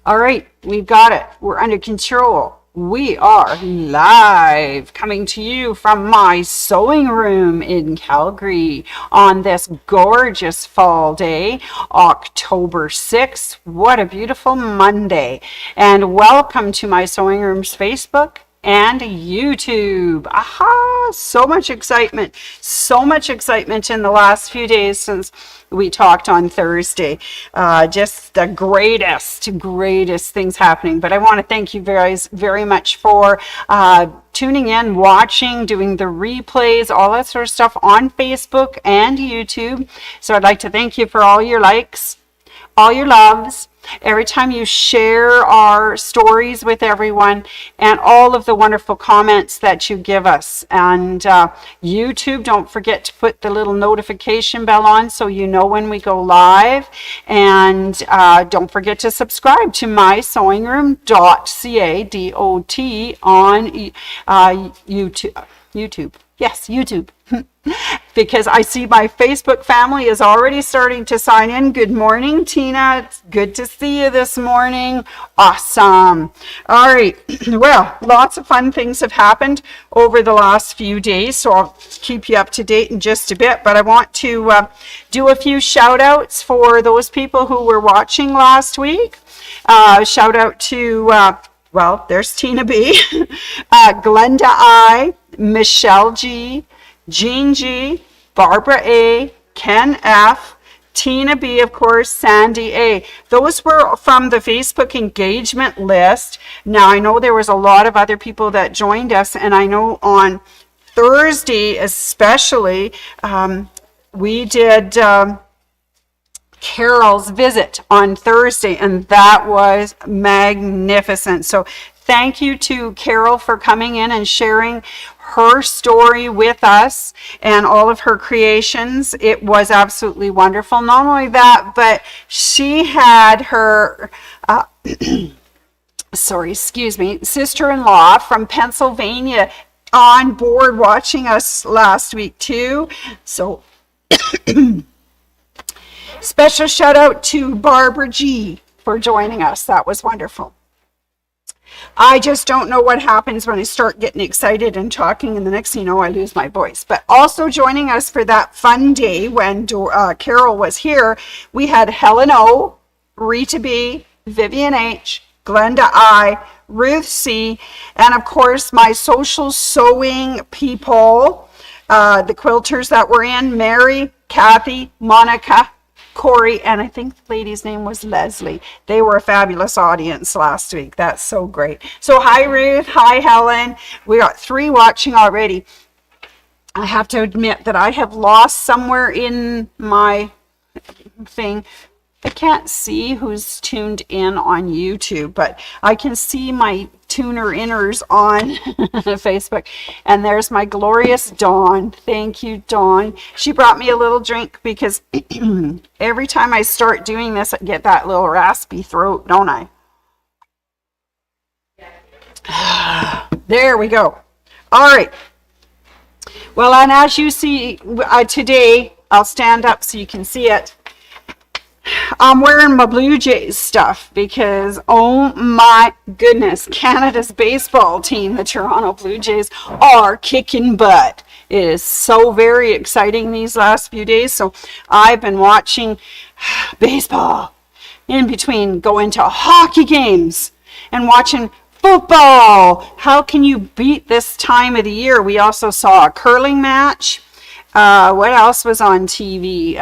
All right, we've got it. We're under control. We are live, coming to you from my sewing room in Calgary on this gorgeous fall day, October 6th. What a beautiful Monday. And welcome to my sewing room's Facebook and YouTube. Aha, so much excitement in the last few days since we talked on Thursday. Just the greatest things happening. But I want to thank you guys very much for tuning in, watching, doing the replays, all that sort of stuff on Facebook and YouTube. So I'd like to thank you for all your likes, all your loves, every time you share our stories with everyone, and all of the wonderful comments that you give us. And YouTube, don't forget to put the little notification bell on so you know when we go live. And don't forget to subscribe to mysewingroom.ca, D-O-T, on YouTube. Yes, YouTube. Because I see my Facebook family is already starting to sign in. Good morning, Tina. It's good to see you this morning. Awesome. All right. Well, lots of fun things have happened over the last few days, so I'll keep you up to date in just a bit. But I want to do a few shout outs for those people who were watching last week. Shout out to, well, there's Tina B, Glenda I, Michelle G, Jean G, Barbara A, Ken F, Tina B, of course, Sandy A. Those were from the Facebook engagement list. Now, I know there was a lot of other people that joined us, and I know on Thursday especially, we did Carol's visit on Thursday, and that was magnificent. So thank you to Carol for coming in and sharing her story with us and all of her creations. It was absolutely wonderful. Not only that, but she had her sister-in-law from Pennsylvania on board watching us last week too. So special shout out to Barbara G for joining us. That was wonderful. I just don't know what happens when I start getting excited and talking, and the next thing you know, I lose my voice. But also joining us for that fun day when Carol was here, we had Helen O, Rita B, Vivian H, Glenda I, Ruth C, and of course my social sewing people, the quilters that were in, Mary, Kathy, Monica, Corey, and I think the lady's name was Leslie. They were a fabulous audience last week. That's so great. So hi Ruth, hi Helen. We got 3 watching already. I have to admit that I have lost somewhere in my thing. I can't see who's tuned in on YouTube, but I can see my tuner inners on Facebook. And there's my glorious Dawn. Thank you, Dawn. She brought me a little drink because every time I start doing this, I get that little raspy throat, don't I? There we go. All right. Well, and as you see today, I'll stand up so you can see it. I'm wearing my Blue Jays stuff because, oh my goodness, Canada's baseball team, the Toronto Blue Jays, are kicking butt. It is so very exciting these last few days. So I've been watching baseball in between going to hockey games and watching football. How can you beat this time of the year? We also saw a curling match. What else was on TV?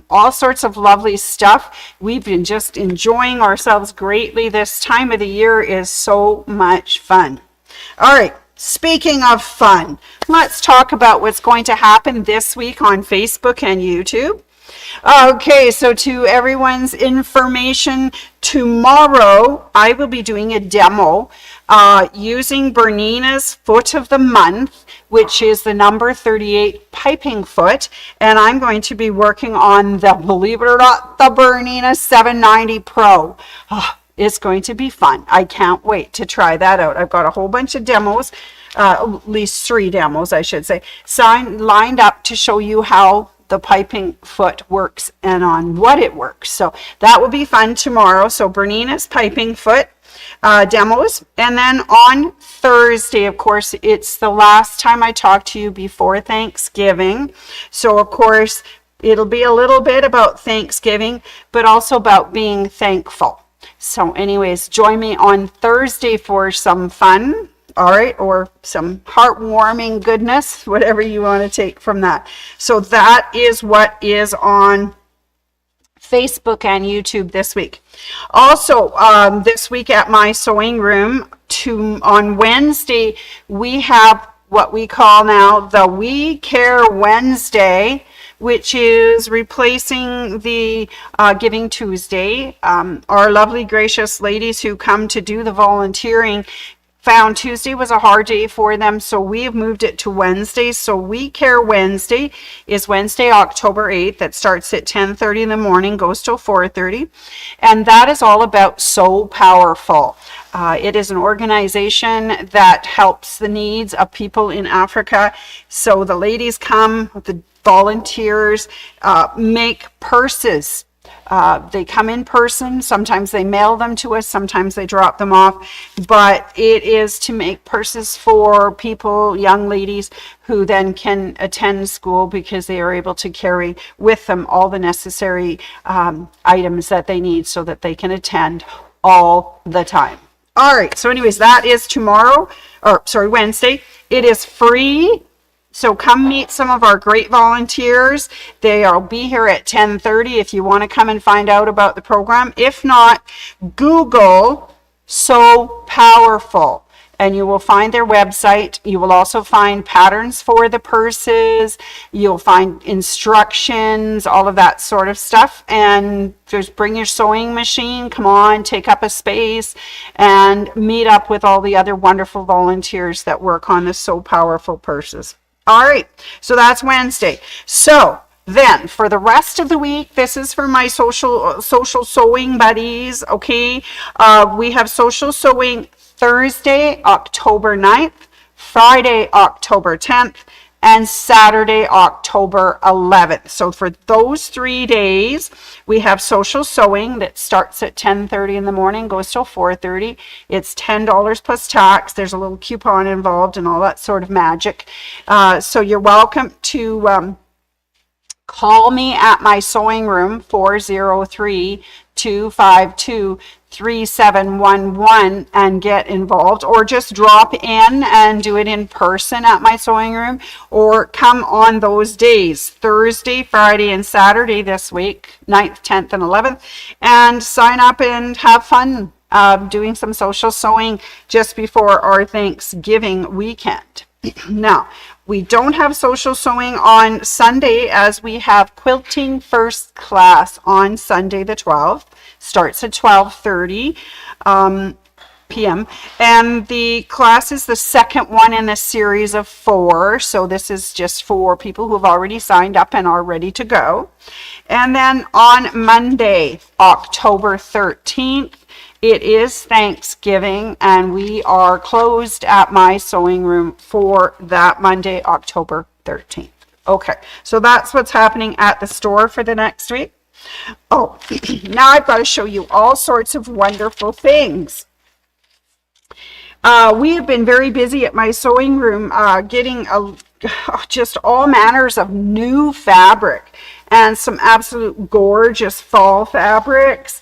All sorts of lovely stuff. We've been just enjoying ourselves greatly. This time of the year is so much fun. All right, speaking of fun, let's talk about what's going to happen this week on Facebook and YouTube. Okay, so to everyone's information, tomorrow I will be doing a demo using Bernina's Foot of the Month, which is the number 38 piping foot, and I'm going to be working on the, believe it or not, the Bernina 790 Pro. Oh, it's going to be fun. I can't wait to try that out. I've got a whole bunch of demos, at least 3 demos, I should say, lined up to show you how the piping foot works and on what it works. So that will be fun tomorrow. So Bernina's piping foot demos. And then on Thursday, of course, it's the last time I talk to you before Thanksgiving. So of course, it'll be a little bit about Thanksgiving, but also about being thankful. So anyways, join me on Thursday for some fun. All right, or some heartwarming goodness, whatever you want to take from that. So that is what is on Facebook and YouTube this week. Also, this week at my sewing room, on Wednesday, we have what we call now the We Care Wednesday, which is replacing the Giving Tuesday. Our lovely, gracious ladies who come to do the volunteering found Tuesday was a hard day for them, so we have moved it to Wednesday. So We Care Wednesday is Wednesday, October 8th. That starts at 10:30 in the morning, goes till 4:30. And that is all about Sew Powerful. It is an organization that helps the needs of people in Africa. So the ladies come, the volunteers make purses. They come in person. Sometimes they mail them to us. Sometimes they drop them off. But it is to make purses for people, young ladies, who then can attend school because they are able to carry with them all the necessary items that they need so that they can attend all the time. All right. So anyways, that is Wednesday. It is free. So come meet some of our great volunteers. They'll be here at 10:30 if you want to come and find out about the program. If not, Google Sew Powerful and you will find their website. You will also find patterns for the purses. You'll find instructions, all of that sort of stuff. And just bring your sewing machine. Come on, take up a space and meet up with all the other wonderful volunteers that work on the Sew Powerful purses. All right, so that's Wednesday. So then for the rest of the week, this is for my social sewing buddies, okay? We have social sewing Thursday, October 9th, Friday, October 10th, and Saturday, October 11th. So for those 3 days, we have social sewing that starts at 10:30 in the morning, goes till 4:30. It's $10 plus tax. There's a little coupon involved and all that sort of magic. So you're welcome to call me at my sewing room, 403-252-3711, and get involved, or just drop in and do it in person at my sewing room, or come on those days, Thursday, Friday, and Saturday this week, 9th, 10th, and 11th, and sign up and have fun doing some social sewing just before our Thanksgiving weekend. Now, we don't have social sewing on Sunday, as we have quilting first class on Sunday the 12th. Starts at 12:30 p.m. And the class is the second one in the series of 4. So this is just for people who have already signed up and are ready to go. And then on Monday, October 13th, it is Thanksgiving, and we are closed at my sewing room for that Monday, October 13th. Okay, so that's what's happening at the store for the next week. Oh, now I've got to show you all sorts of wonderful things. We have been very busy at my sewing room getting just all manners of new fabric and some absolute gorgeous fall fabrics.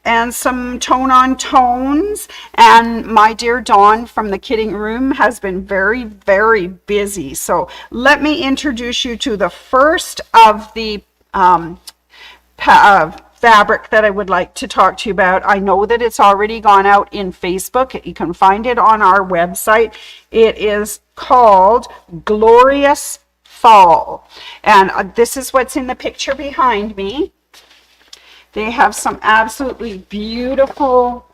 And some tone-on tones. And my dear Dawn from the Kidding Room has been very, very busy. So let me introduce you to the first of the fabric that I would like to talk to you about. I know that it's already gone out in Facebook. You can find it on our website. It is called Glorious Fall. And this is what's in the picture behind me. They have some absolutely beautiful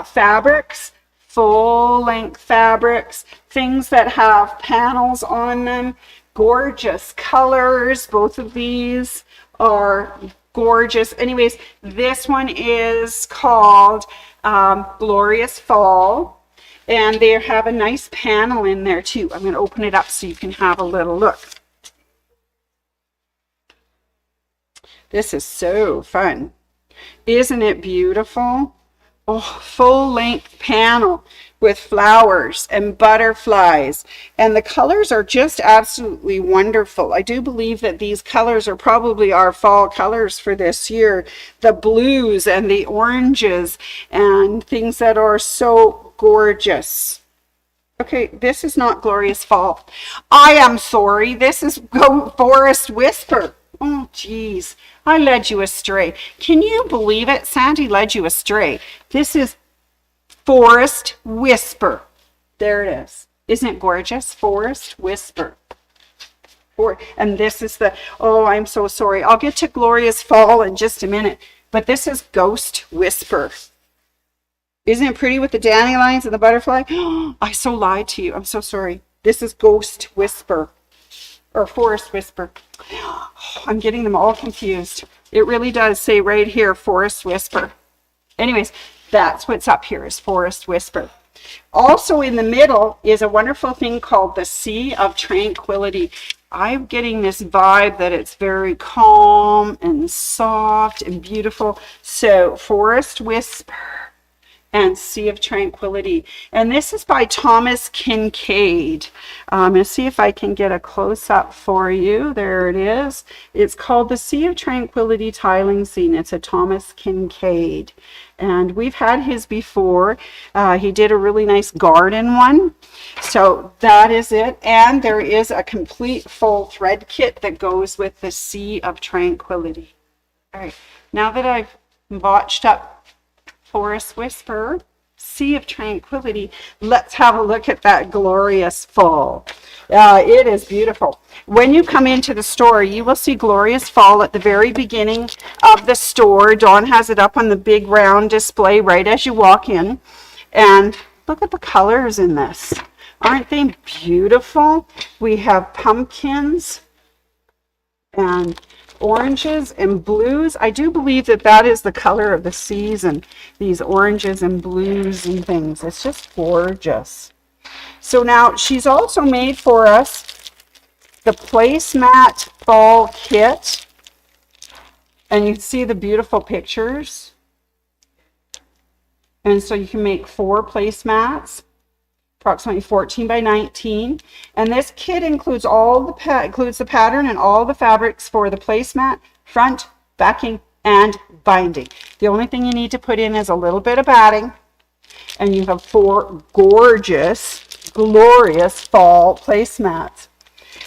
fabrics, full-length fabrics, things that have panels on them, gorgeous colors. Both of these are gorgeous. Anyways, this one is called Glorious Fall, and they have a nice panel in there too. I'm going to open it up so you can have a little look. This is so fun. Isn't it beautiful? Oh, full-length panel with flowers and butterflies. And the colors are just absolutely wonderful. I do believe that these colors are probably our fall colors for this year. The blues and the oranges and things that are so gorgeous. Okay, this is not Glorious Fall. I am sorry. This is Forest Whisper. Oh, geez. I led you astray. Can you believe it? Sandy led you astray. This is Forest Whisper. There it is. Isn't it gorgeous? Forest Whisper. And this is the, oh, I'm so sorry. I'll get to Glorious Fall in just a minute. But this is Ghost Whisper. Isn't it pretty with the dandelions and the butterfly? I so lied to you. I'm so sorry. This is Ghost Whisper. Or Forest Whisper. I'm getting them all confused. It really does say right here, Forest Whisper. Anyways, that's what's up here is Forest Whisper. Also in the middle is a wonderful thing called the Sea of Tranquility. I'm getting this vibe that it's very calm and soft and beautiful. So Forest Whisper and Sea of Tranquility. And this is by Thomas Kinkade. I'm going to see if I can get a close-up for you. There it is. It's called the Sea of Tranquility Tiling Scene. It's a Thomas Kinkade. And we've had his before. He did a really nice garden one. So that is it. And there is a complete full thread kit that goes with the Sea of Tranquility. All right. Now that I've botched up Forest Whisper, Sea of Tranquility, let's have a look at that Glorious Fall. It is beautiful. When you come into the store, you will see Glorious Fall at the very beginning of the store. Dawn has it up on the big round display right as you walk in. And look at the colors in this. Aren't they beautiful? We have pumpkins and oranges and blues. I do believe that that is the color of the season, these oranges and blues and things. It's just gorgeous. So now she's also made for us the placemat fall kit, and you see the beautiful pictures. And so you can make 4 placemats, approximately 14 by 19, and this kit includes includes the pattern and all the fabrics for the placemat, front, backing, and binding. The only thing you need to put in is a little bit of batting, and you have 4 gorgeous, glorious fall placemats.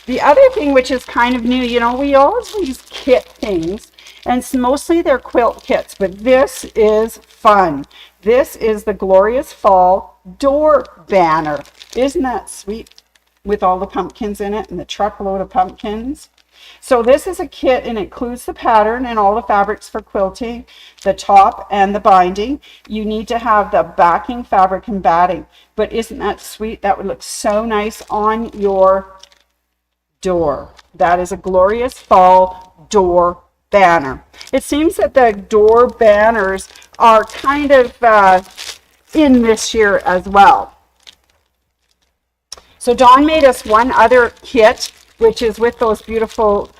The other thing, which is kind of new, you know, we always kit things, and mostly they're quilt kits, but this is fun. This is the Glorious Fall door banner. Isn't that sweet? With all the pumpkins in it and the truckload of pumpkins. So this is a kit and it includes the pattern and all the fabrics for quilting, the top and the binding. You need to have the backing, fabric, and batting. But isn't that sweet? That would look so nice on your door. That is a Glorious Fall door banner. It seems that the door banners are kind of in this year as well. So Dawn made us one other kit, which is with those beautiful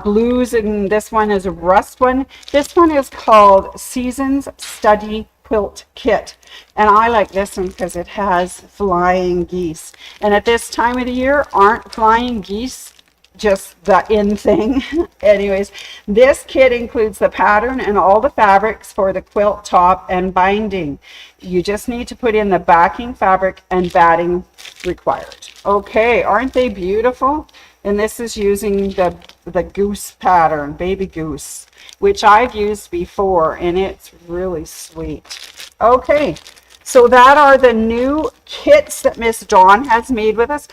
blues, and this one is a rust one. This one is called Seasons Study Quilt Kit, and I like this one because it has flying geese. And at this time of the year, aren't flying geese just the in thing? Anyways, this kit includes the pattern and all the fabrics for the quilt top and binding. You just need to put in the backing, fabric, and batting required. Okay, aren't they beautiful? And this is using the goose pattern, baby goose, which I've used before, and it's really sweet. Okay, so that are the new kits that Miss Dawn has made with us,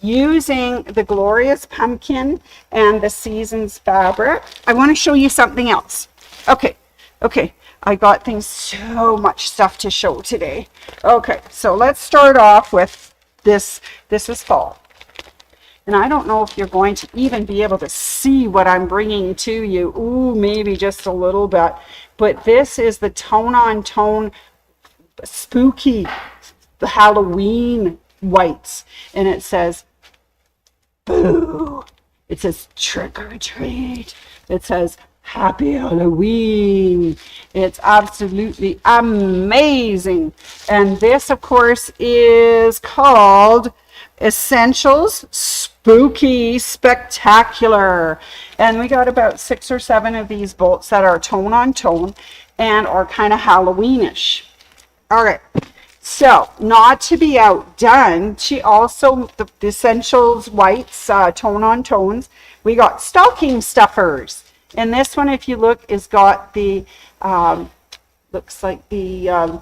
using the Glorious Pumpkin and the Seasons fabric. I want to show you something else. Okay, I got things, so much stuff to show today. Okay, so let's start off with this. This is fall. And I don't know if you're going to even be able to see what I'm bringing to you. Ooh, maybe just a little bit. But this is the tone-on-tone spooky Halloween whites. And it says, boo. It says trick or treat. It says Happy Halloween. It's absolutely amazing. And this, of course, is called Essentials Spooky Spectacular. And we got about 6 or 7 of these bolts that are tone on tone and are kind of Halloweenish. All right. So, not to be outdone, she also, the Essentials Whites, tone on tones, we got stocking stuffers. And this one, if you look, is got the, looks like the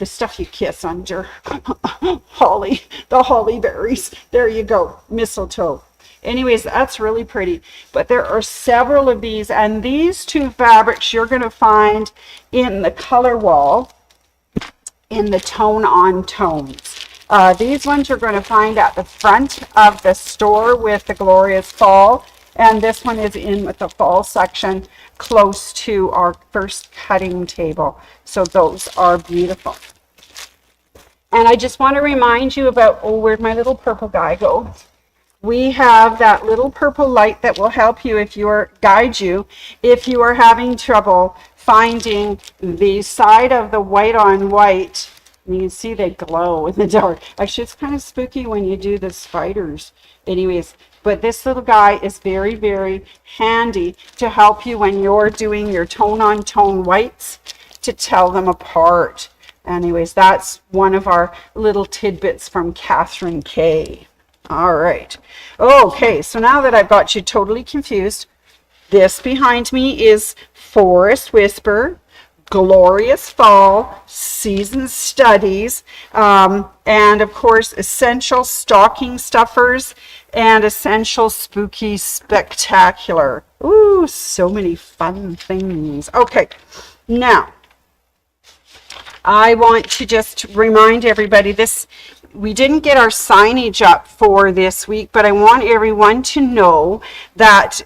stuff you kiss under, holly, the holly berries. There you go, mistletoe. Anyways, that's really pretty. But there are several of these, and these 2 fabrics you're going to find in the color wall, in the tone on tones. These ones you're going to find at the front of the store with the Glorious Fall, and this one is in with the fall section close to our first cutting table. So those are beautiful. And I just want to remind you about, where'd my little purple guy go? We have that little purple light that will help you guide you if you are having trouble finding the side of the white on white. You can see they glow in the dark. Actually, it's kind of spooky when you do the spiders. Anyways, but this little guy is very, very handy to help you when you're doing your tone on tone whites to tell them apart. Anyways, that's one of our little tidbits from Catherine K. All right. Okay, so now that I've got you totally confused, this behind me is Forest Whisper, Glorious Fall, Season Studies, and of course, Essential Stocking Stuffers and Essential Spooky Spectacular. Ooh, so many fun things. Okay, now, I want to just remind everybody this, we didn't get our signage up for this week, but I want everyone to know that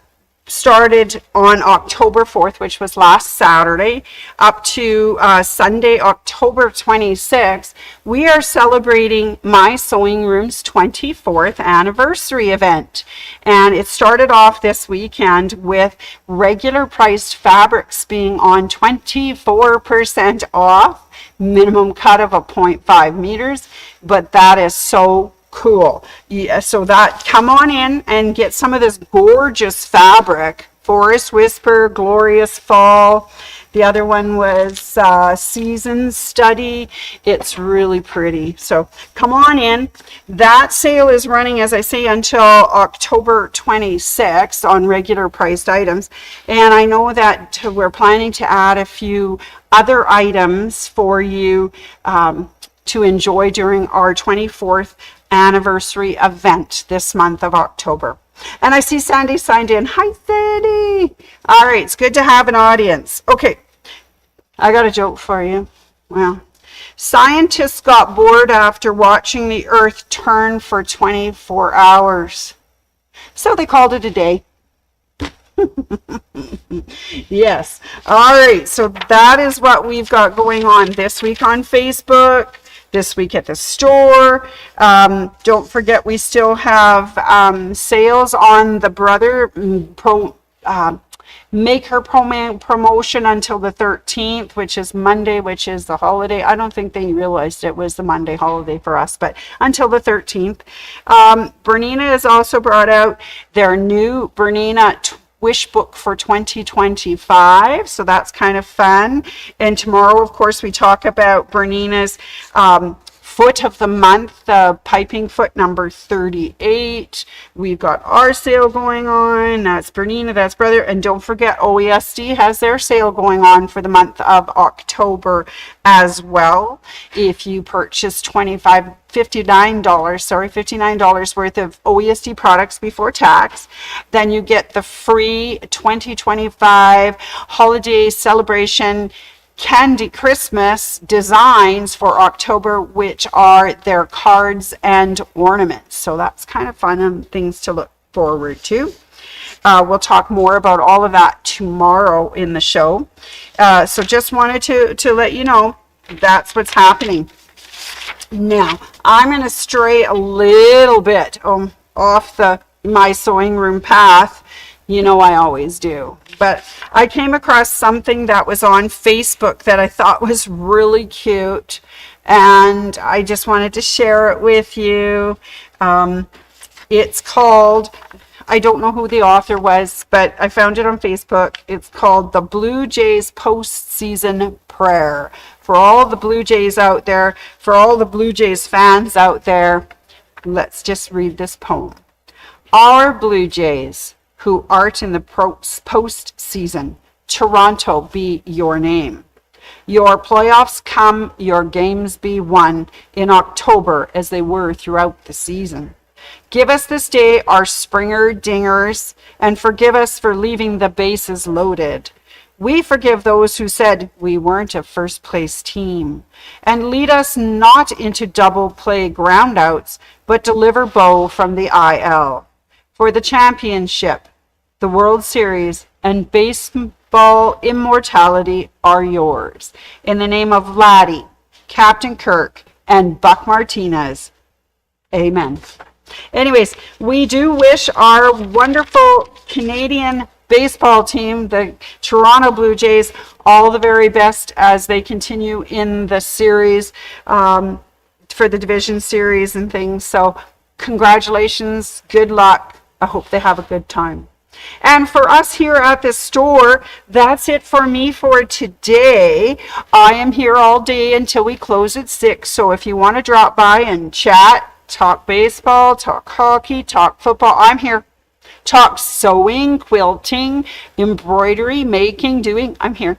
started on October 4th, which was last Saturday, up to Sunday, October 26th, we are celebrating My Sewing Room's 24th anniversary event. And it started off this weekend with regular priced fabrics being on 24% off, minimum cut of 0.5 meters, but that is so cool. Yeah, so that, come on in and get some of this gorgeous fabric. Forest Whisper, Glorious Fall. The other one was Season Study. It's really pretty. So come on in. That sale is running, as I say, until October 26th on regular priced items. And I know that we're planning to add a few other items for you to enjoy during our 24th anniversary event this month of October. And I see Sandy signed in. Hi, Sandy. All right, it's good to have an audience. Okay, I got a joke for you. Well, scientists got bored after watching the Earth turn for 24 hours. So they called it a day. Yes. All right, so that is what we've got going on this week on Facebook, this week at the store. Don't forget, we still have sales on the Brother Maker promotion until the 13th, which is Monday, which is the holiday. I don't think they realized it was the Monday holiday for us, but until the 13th. Bernina has also brought out their new Bernina wish book for 2025, so that's kind of fun. And tomorrow, of course, we talk about Bernina's foot of the month, piping foot number 38. We've got our sale going on. That's Bernina, that's Brother. And don't forget, OESD has their sale going on for the month of October as well. If you purchase $59 worth of OESD products before tax, then you get the free 2025 holiday celebration Candy Christmas designs for October, which are their cards and ornaments. So that's kind of fun and things to look forward to. We'll talk more about all of that tomorrow in the show. So just wanted to let you know that's what's happening. Now, I'm going to stray a little bit off the My Sewing Room path You know I always do. But I came across something that was on Facebook that I thought was really cute, and I just wanted to share it with you. It's called, I don't know who the author was, but I found it on Facebook. It's called The Blue Jays Postseason Prayer. For all the Blue Jays out there, for all the Blue Jays fans out there, let's just read this poem. Our Blue Jays, who art in the postseason, Toronto be your name. Your playoffs come, your games be won in October as they were throughout the season. Give us this day our Springer dingers, and forgive us for leaving the bases loaded. We forgive those who said we weren't a first place team. And lead us not into double play groundouts, but deliver Bo from the IL. For the championship, the World Series, and baseball immortality are yours. In the name of Laddie, Captain Kirk, and Buck Martinez. Amen. Anyways, we do wish our wonderful Canadian baseball team, the Toronto Blue Jays, all the very best as they continue in the series, for the division series and things. So congratulations, good luck. I hope they have a good time. And for us here at the store, that's it for me for today. I am here all day until we close at 6. So if you want to drop by and chat, talk baseball, talk hockey, talk football, I'm here. Talk sewing, quilting, embroidery, making, doing, I'm here.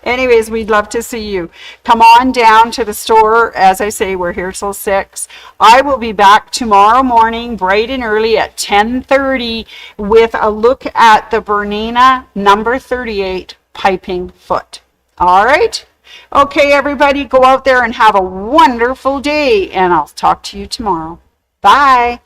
Anyways, we'd love to see you. Come on down to the store. As I say, we're here till 6. I will be back tomorrow morning, bright and early at 10:30 with a look at the Bernina number 38 piping foot. All right? Okay, everybody, go out there and have a wonderful day, and I'll talk to you tomorrow. Bye.